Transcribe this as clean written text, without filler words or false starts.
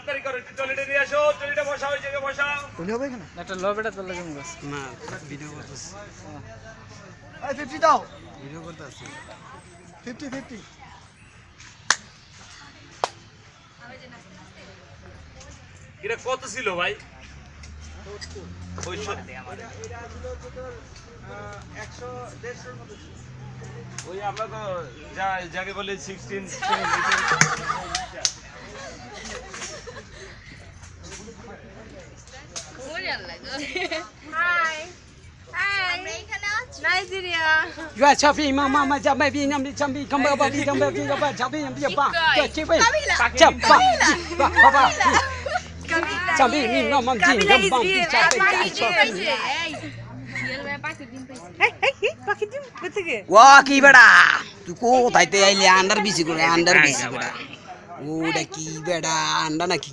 তাড়াতাড়ি করো, একটু টয়লেটে নিয়ে আসো, টয়লেটে বসাও, ওই জায়গায় বসাও। টনি হবে এখানে? একটা লবেটা তোলা জমে গেছে। না ভিডিও করতেছি, এই 50 দাও। ভিডিও করতেছি। 50 এটা কত ছিল ভাই? ওই ওই আমরা তো যাকে বলে 16 নাইজেরিয়া ইয়া চাবি মামা যাবে বিনাম চাবি কম্বা বাবি কম্বা বিবা চাবি বিবা চাবি চাবা বাবা চাবি নি মামা জি কম্বা চাবি ওয়া কি বেড়া তুই কোথাইতে আইলি? আন্ডার বেশি করে, আন্ডার বেশি করে। ওটা কি বেড়া, আন্ডা নাকি?